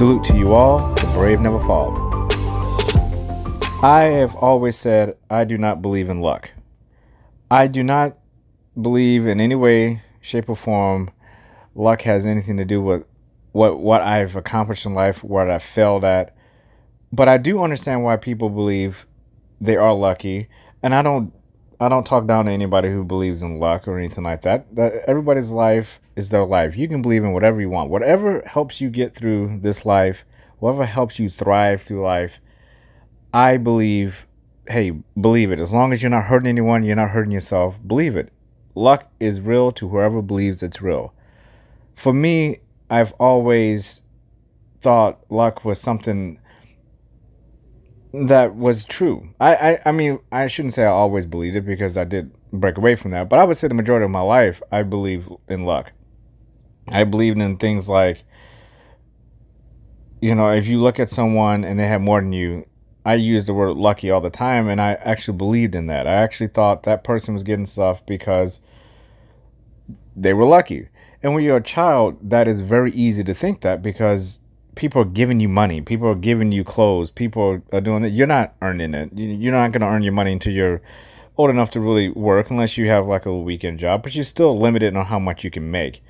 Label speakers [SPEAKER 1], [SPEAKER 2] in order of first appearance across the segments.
[SPEAKER 1] Salute to you all, the brave never fall. I have always said I do not believe in luck. I do not believe in any way, shape, or form luck has anything to do with what I've accomplished in life, what I've failed at. But I do understand why people believe they are lucky, and I don't talk down to anybody who believes in luck or anything like that. Everybody's life is their life. You can believe in whatever you want. Whatever helps you get through this life, whatever helps you thrive through life, I believe, hey, believe it. As long as you're not hurting anyone, you're not hurting yourself, believe it. Luck is real to whoever believes it's real. For me, I've always thought luck was something that was true. I mean, I shouldn't say I always believed it, because I did break away from that. But I would say the majority of my life, I believe in luck. I believed in things like, you know, if you look at someone and they have more than you, I use the word lucky all the time, and I actually believed in that. I actually thought that person was getting stuff because they were lucky. And when you're a child, that is very easy to think that, because people are giving you money, people are giving you clothes, people are doing it. You're not earning it. You're not going to earn your money until you're old enough to really work, unless you have like a weekend job, but you're still limited on how much you can make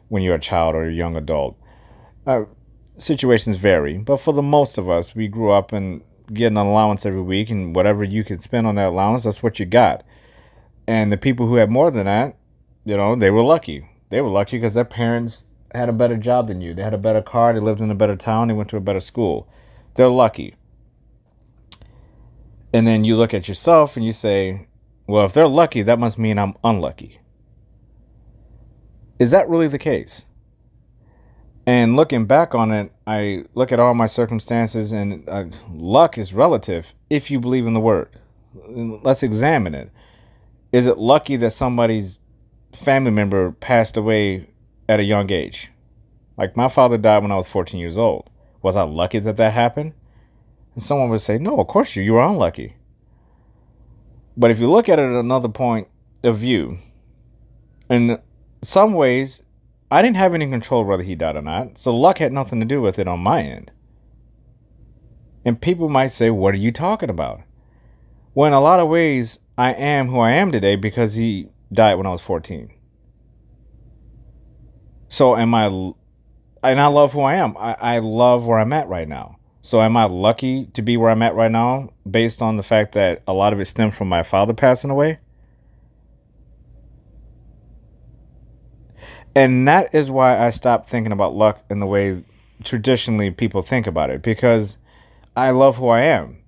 [SPEAKER 1] when you're a child or a young adult. Situations vary, but for the most of us, we grew up and get an allowance every week, and whatever you could spend on that allowance, that's what you got. And the people who had more than that, you know, they were lucky. They were lucky because their parents had a better job than you. They had a better car. They lived in a better town. They went to a better school. They're lucky. And then you look at yourself and you say, well, if they're lucky, that must mean I'm unlucky. Is that really the case? And looking back on it, I look at all my circumstances, and luck is relative if you believe in the word. Let's examine it. Is it lucky that somebody's family member passed away at a young age? Like, my father died when I was 14 years old. Was I lucky that that happened? And someone would say, no, of course you were unlucky. But if you look at it at another point of view, in some ways, I didn't have any control whether he died or not, so luck had nothing to do with it on my end. And people might say, what are you talking about? Well, in a lot of ways, I am who I am today because he died when I was 14. So am I, and I love who I am. I love where I'm at right now. So am I lucky to be where I'm at right now based on the fact that a lot of it stemmed from my father passing away? And that is why I stopped thinking about luck in the way traditionally people think about it, because I love who I am.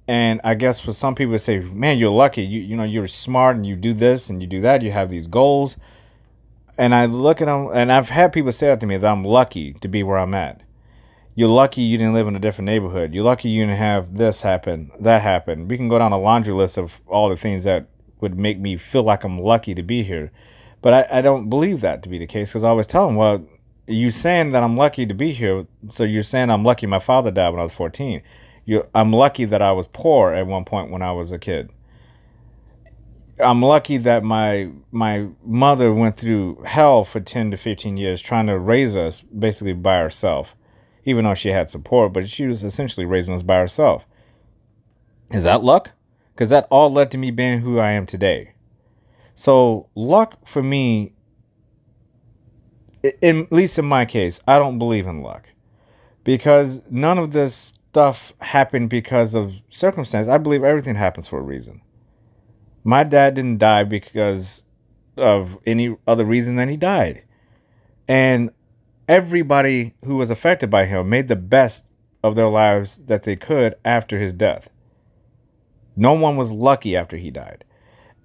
[SPEAKER 1] And I guess for some people say, man, you're lucky. You know, you're smart and you do this and you do that. You have these goals. And I look at them, and I've had people say that to me, that I'm lucky to be where I'm at. You're lucky you didn't live in a different neighborhood. You're lucky you didn't have this happen, that happen. We can go down a laundry list of all the things that would make me feel like I'm lucky to be here. But I don't believe that to be the case, because I always tell them, well, you're saying that I'm lucky to be here, so you're saying I'm lucky my father died when I was 14. I'm lucky that I was poor at one point when I was a kid. I'm lucky that my mother went through hell for 10 to 15 years trying to raise us basically by herself, even though she had support, but she was essentially raising us by herself. Is that luck? Because that all led to me being who I am today. So luck for me, at least in my case, I don't believe in luck, because none of this stuff happened because of circumstance. I believe everything happens for a reason. My dad didn't die because of any other reason than he died. And everybody who was affected by him made the best of their lives that they could after his death. No one was lucky after he died.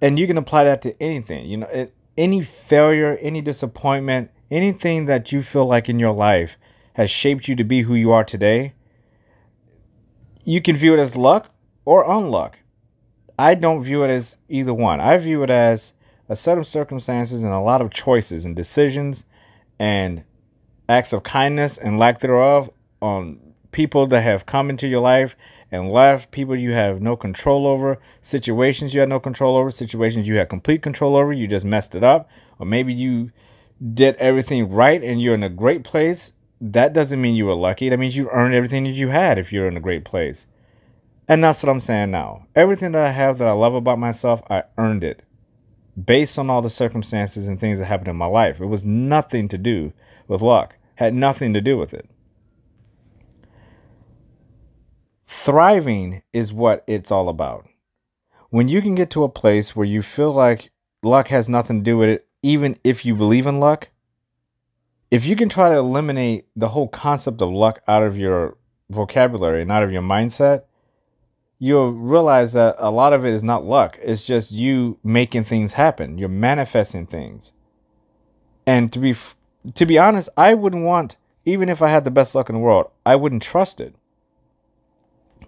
[SPEAKER 1] And you can apply that to anything. You know, any failure, any disappointment, anything that you feel like in your life has shaped you to be who you are today, you can view it as luck or unluck. I don't view it as either one. I view it as a set of circumstances and a lot of choices and decisions and acts of kindness and lack thereof on people that have come into your life and left, people you have no control over, situations you had no control over, situations you had complete control over, you just messed it up, or maybe you did everything right and you're in a great place that doesn't mean you were lucky. That means you earned everything that you had if you're in a great place. And that's what I'm saying now. Everything that I have that I love about myself, I earned it based on all the circumstances and things that happened in my life. It was nothing to do with luck. Had nothing to do with it. Thriving is what it's all about. When you can get to a place where you feel like luck has nothing to do with it, even if you believe in luck, if you can try to eliminate the whole concept of luck out of your vocabulary and out of your mindset, you'll realize that a lot of it is not luck. It's just you making things happen. You're manifesting things. And to be honest, I wouldn't want, even if I had the best luck in the world, I wouldn't trust it.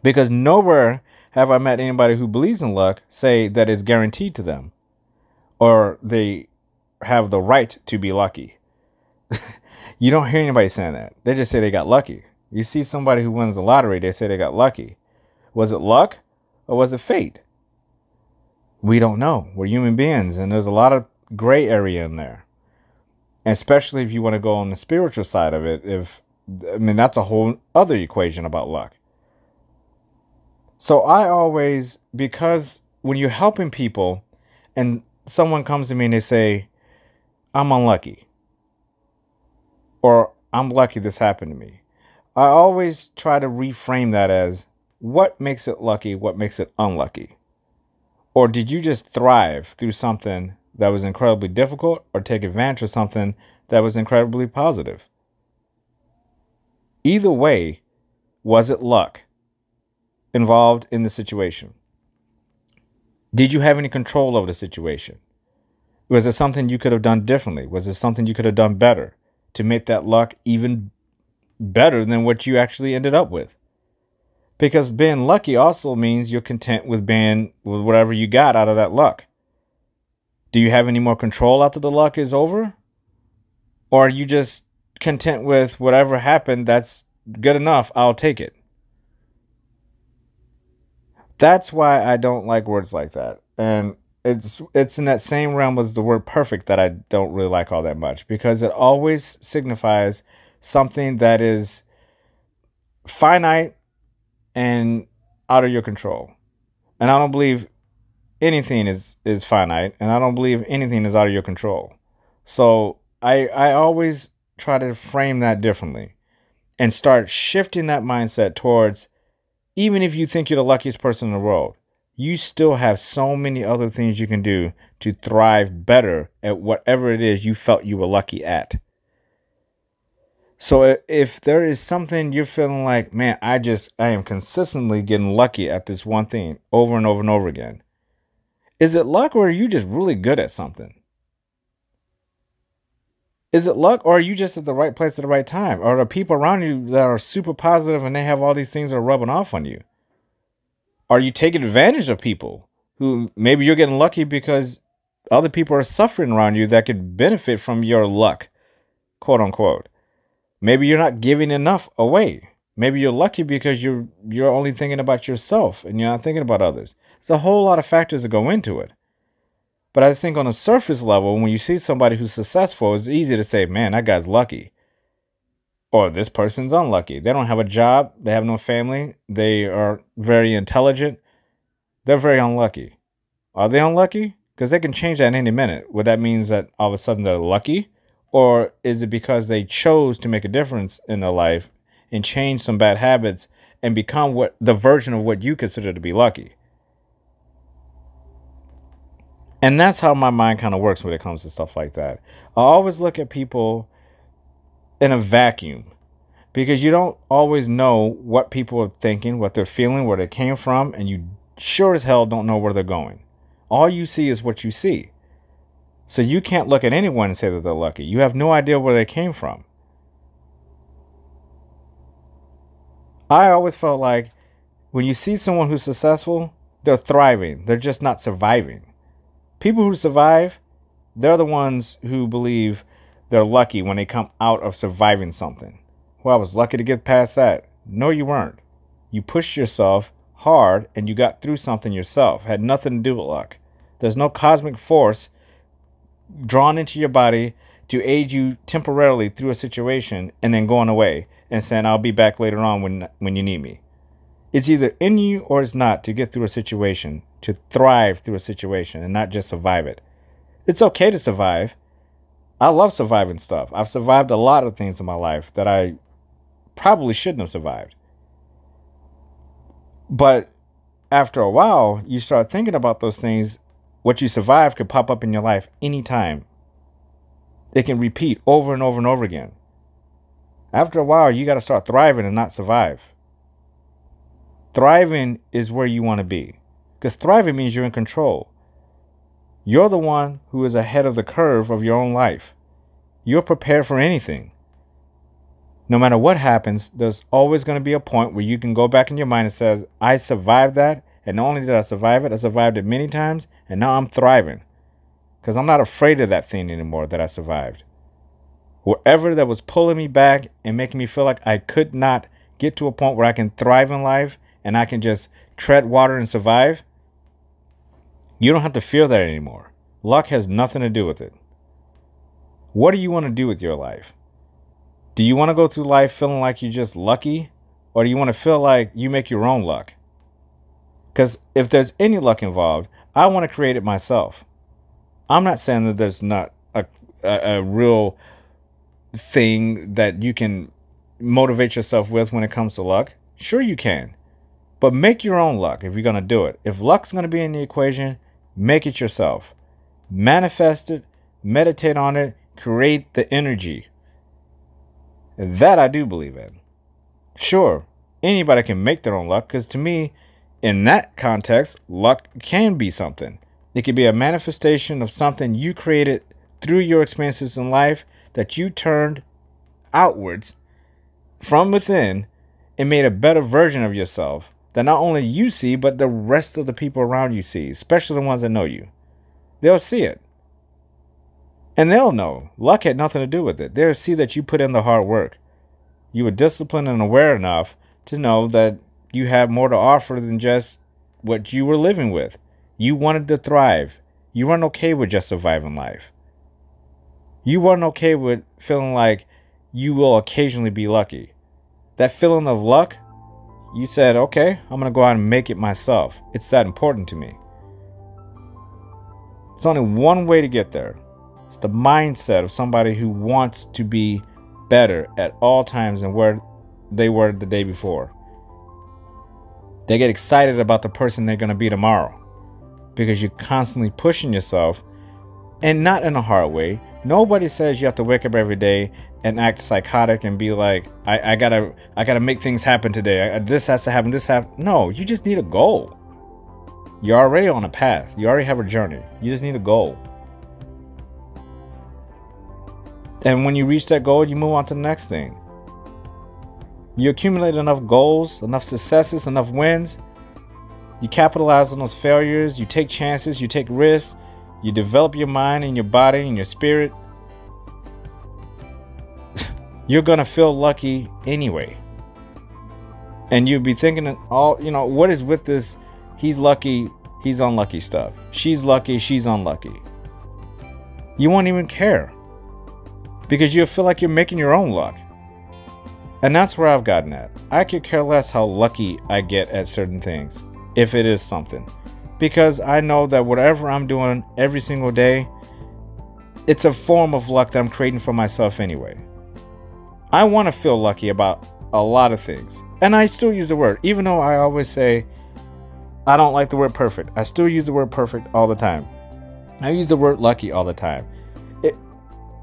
[SPEAKER 1] Because nowhere have I met anybody who believes in luck say that it's guaranteed to them, or they have the right to be lucky. You don't hear anybody saying that. They just say they got lucky. You see somebody who wins the lottery, they say they got lucky. Was it luck or was it fate? We don't know. We're human beings, and there's a lot of gray area in there. And especially if you want to go on the spiritual side of it, that's a whole other equation about luck. So I always, because when you're helping people and someone comes to me and they say, I'm unlucky, or I'm lucky this happened to me, I always try to reframe that as, what makes it lucky? What makes it unlucky? Or did you just thrive through something that was incredibly difficult, or take advantage of something that was incredibly positive? Either way, was it luck involved in the situation? Did you have any control over the situation? Was there something you could have done differently? Was there something you could have done better to make that luck even better than what you actually ended up with? Because being lucky also means you're content with being with whatever you got out of that luck. Do you have any more control after the luck is over? Or are you just content with whatever happened? That's good enough. I'll take it. That's why I don't like words like that. And it's in that same realm as the word perfect that I don't really like all that much, because it always signifies something that is finite and out of your control. And I don't believe anything is finite, and I don't believe anything is out of your control. So I always try to frame that differently and start shifting that mindset towards, even if you think you're the luckiest person in the world, you still have so many other things you can do to thrive better at whatever it is you felt you were lucky at. So if there is something you're feeling like, man, I am consistently getting lucky at this one thing over and over and over again. Is it luck, or are you just really good at something? Is it luck, or are you just at the right place at the right time? Or are there people around you that are super positive and they have all these things that are rubbing off on you? Are you taking advantage of people who maybe you're getting lucky because other people are suffering around you that could benefit from your luck, quote unquote? Maybe you're not giving enough away. Maybe you're lucky because you're only thinking about yourself and you're not thinking about others. There's a whole lot of factors that go into it. But I just think on a surface level, when you see somebody who's successful, it's easy to say, man, that guy's lucky. Or this person's unlucky. They don't have a job. They have no family. They are very intelligent. They're very unlucky. Are they unlucky? Because they can change that in any minute. Would that mean that all of a sudden they're lucky? Or is it because they chose to make a difference in their life and change some bad habits and become the version of what you consider to be lucky? And that's how my mind kind of works when it comes to stuff like that. I always look at people in a vacuum, because you don't always know what people are thinking, what they're feeling, where they came from, and you sure as hell don't know where they're going. All you see is what you see. So you can't look at anyone and say that they're lucky. You have no idea where they came from. I always felt like when you see someone who's successful, they're thriving. They're just not surviving. People who survive, they're the ones who believe they're lucky when they come out of surviving something. Well, I was lucky to get past that. No, you weren't. You pushed yourself hard and you got through something yourself. It had nothing to do with luck. There's no cosmic force drawn into your body to aid you temporarily through a situation and then going away and saying, I'll be back later on when you need me. It's either in you or it's not to get through a situation, to thrive through a situation and not just survive it. It's okay to survive. I love surviving stuff. I've survived a lot of things in my life that I probably shouldn't have survived. But after a while, you start thinking about those things. What you survive could pop up in your life anytime. It can repeat over and over and over again. After a while, you got to start thriving and not survive. Thriving is where you want to be. Because thriving means you're in control. You're the one who is ahead of the curve of your own life. You're prepared for anything. No matter what happens, there's always going to be a point where you can go back in your mind and says, I survived that. And not only did I survive it, I survived it many times. And now I'm thriving. Because I'm not afraid of that thing anymore that I survived. Wherever that was pulling me back and making me feel like I could not get to a point where I can thrive in life and I can just tread water and survive, you don't have to fear that anymore. Luck has nothing to do with it. What do you want to do with your life? Do you want to go through life feeling like you're just lucky? Or do you want to feel like you make your own luck? Because if there's any luck involved, I want to create it myself. I'm not saying that there's not a real thing that you can motivate yourself with when it comes to luck. Sure you can. But make your own luck if you're going to do it. If luck's going to be in the equation, make it yourself. Manifest it, meditate on it, create the energy. That I do believe in. Sure, anybody can make their own luck, because to me, in that context, luck can be something. It could be a manifestation of something you created through your experiences in life that you turned outwards from within and made a better version of yourself that not only you see, but the rest of the people around you see, especially the ones that know you. They'll see it. And they'll know. Luck had nothing to do with it. They'll see that you put in the hard work. You were disciplined and aware enough to know that you have more to offer than just what you were living with. You wanted to thrive. You weren't okay with just surviving life. You weren't okay with feeling like you will occasionally be lucky. That feeling of luck, you said, okay, I'm going to go out and make it myself. It's that important to me. It's only one way to get there. It's the mindset of somebody who wants to be better at all times than where they were the day before. They get excited about the person they're going to be tomorrow because you're constantly pushing yourself, and not in a hard way. Nobody says you have to wake up every day and act psychotic and be like, I gotta make things happen today. This has to happen. This happen. No, you just need a goal. You're already on a path. You already have a journey. You just need a goal. And when you reach that goal, you move on to the next thing. You accumulate enough goals, enough successes, enough wins. You capitalize on those failures. You take chances. You take risks. You develop your mind and your body and your spirit. You're going to feel lucky anyway. And you'll be thinking, what is with this? He's lucky, he's unlucky stuff. She's lucky, she's unlucky. You won't even care. Because you'll feel like you're making your own luck. And that's where I've gotten at. I could care less how lucky I get at certain things, if it is something. Because I know that whatever I'm doing every single day, it's a form of luck that I'm creating for myself anyway. I want to feel lucky about a lot of things. And I still use the word, even though I always say I don't like the word perfect. I still use the word perfect all the time. I use the word lucky all the time.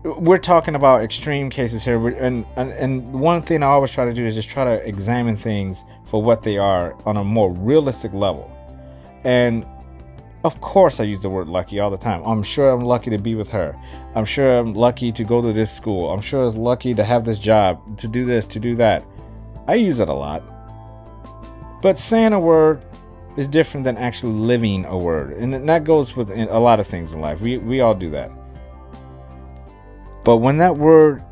[SPEAKER 1] We're talking about extreme cases here, and one thing I always try to do is just try to examine things for what they are on a more realistic level. And of course I use the word lucky all the time. I'm sure I'm lucky to be with her. I'm sure I'm lucky to go to this school. I'm sure it's lucky to have this job, to do this, to do that. I use it a lot. But saying a word is different than actually living a word. And that goes with a lot of things in life. We all do that. But when that word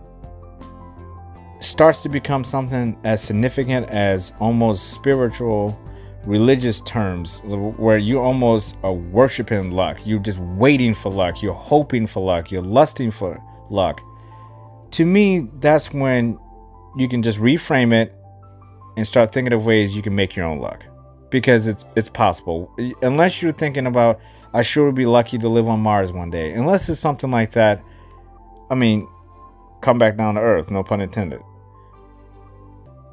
[SPEAKER 1] starts to become something as significant as almost spiritual, religious terms, where you almost are worshiping luck, you're just waiting for luck, you're hoping for luck, you're lusting for luck. To me, that's when you can just reframe it and start thinking of ways you can make your own luck, because it's possible. Unless you're thinking about, I sure would be lucky to live on Mars one day. Unless it's something like that, I mean, come back down to Earth, no pun intended.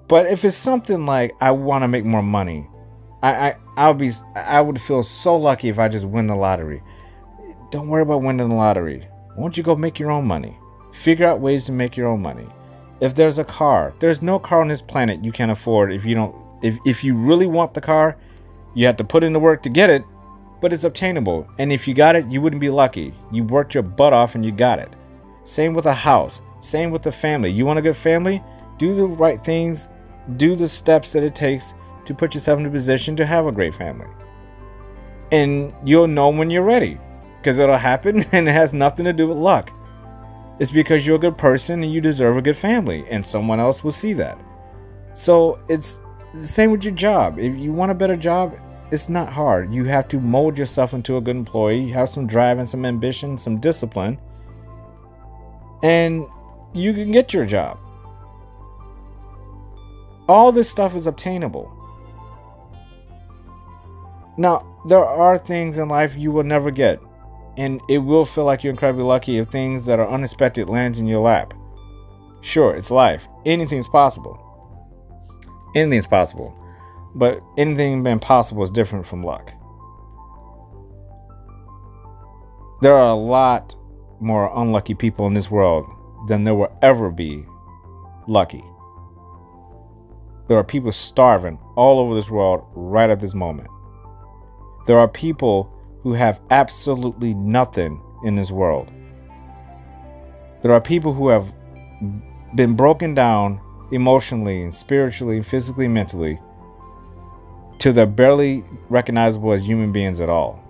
[SPEAKER 1] But if it's something like, I want to make more money, I would feel so lucky if I just win the lottery. Don't worry about winning the lottery. Why don't you go make your own money? Figure out ways to make your own money. If there's a car, there's no car on this planet you can afford. If you really want the car, you have to put in the work to get it, but it's obtainable. And if you got it, you wouldn't be lucky. You worked your butt off and you got it. Same with a house. Same with the family. You want a good family? Do the right things. Do the steps that it takes to put yourself in a position to have a great family. And you'll know when you're ready, because it'll happen, and it has nothing to do with luck. It's because you're a good person and you deserve a good family, and someone else will see that. So it's the same with your job. If you want a better job, it's not hard. You have to mold yourself into a good employee. You have some drive and some ambition, some discipline, and you can get your job. All this stuff is obtainable. Now, there are things in life you will never get, and it will feel like you're incredibly lucky if things that are unexpected lands in your lap. Sure, it's life. Anything's possible. Anything's possible. But anything being possible is different from luck. There are a lot more unlucky people in this world than there will ever be lucky. There are people starving all over this world right at this moment. There are people who have absolutely nothing in this world. There are people who have been broken down emotionally, spiritually, physically, mentally, to they're barely recognizable as human beings at all.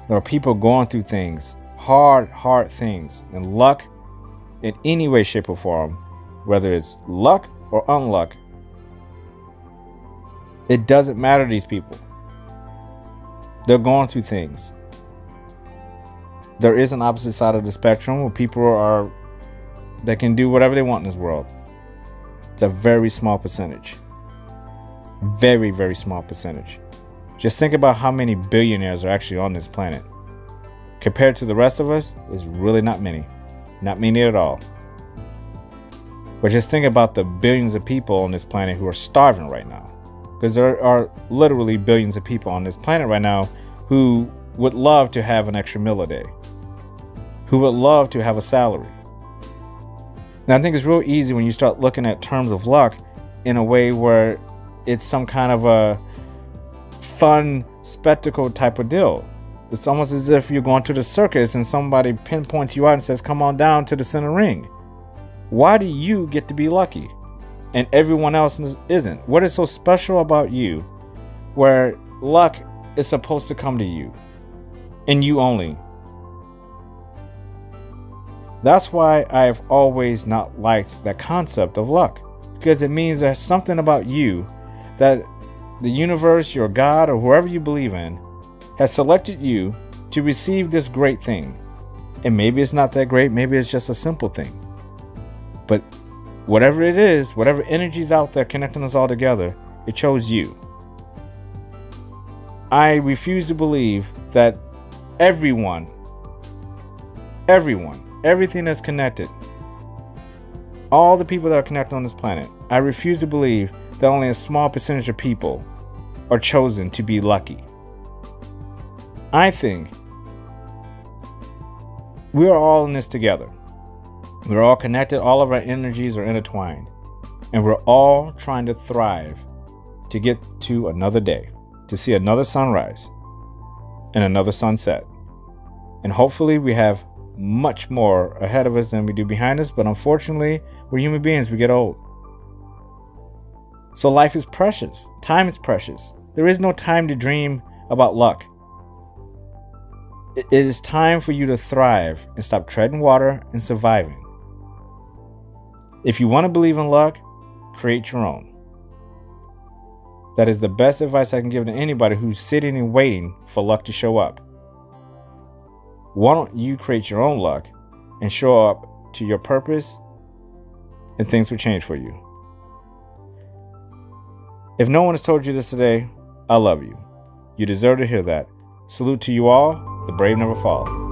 [SPEAKER 1] There are people going through things, hard things, and luck in any way, shape, or form, whether it's luck or unluck, it doesn't matter to these people. They're going through things. There is an opposite side of the spectrum where people are that can do whatever they want in this world. It's a very small percentage. Very, very small percentage. Just think about how many billionaires are actually on this planet. Compared to the rest of us, it's really not many. Not many at all. But just think about the billions of people on this planet who are starving right now. Because there are literally billions of people on this planet right now who would love to have an extra meal a day. Who would love to have a salary. Now, I think it's real easy when you start looking at terms of luck in a way where it's some kind of a fun spectacle type of deal. It's almost as if you're going to the circus and somebody pinpoints you out and says, come on down to the center ring. Why do you get to be lucky and everyone else isn't? What is so special about you where luck is supposed to come to you and you only? That's why I've always not liked that concept of luck, because it means there's something about you that the universe, your God, or whoever you believe in has selected you to receive this great thing. And maybe it's not that great, maybe it's just a simple thing. But whatever it is, whatever energy's out there connecting us all together, it chose you. I refuse to believe that everything that's connected, all the people that are connected on this planet, I refuse to believe that only a small percentage of people are chosen to be lucky. I think we're all in this together. We're all connected, all of our energies are intertwined, and we're all trying to thrive to get to another day, to see another sunrise and another sunset. And hopefully we have much more ahead of us than we do behind us, but unfortunately, we're human beings, we get old. So life is precious. Time is precious. There is no time to dream about luck. It is time for you to thrive and stop treading water and surviving. If you want to believe in luck, create your own. That is the best advice I can give to anybody who's sitting and waiting for luck to show up. Why don't you create your own luck and show up to your purpose, and things will change for you. If no one has told you this today, I love you. You deserve to hear that. Salute to you all. The brave never fall.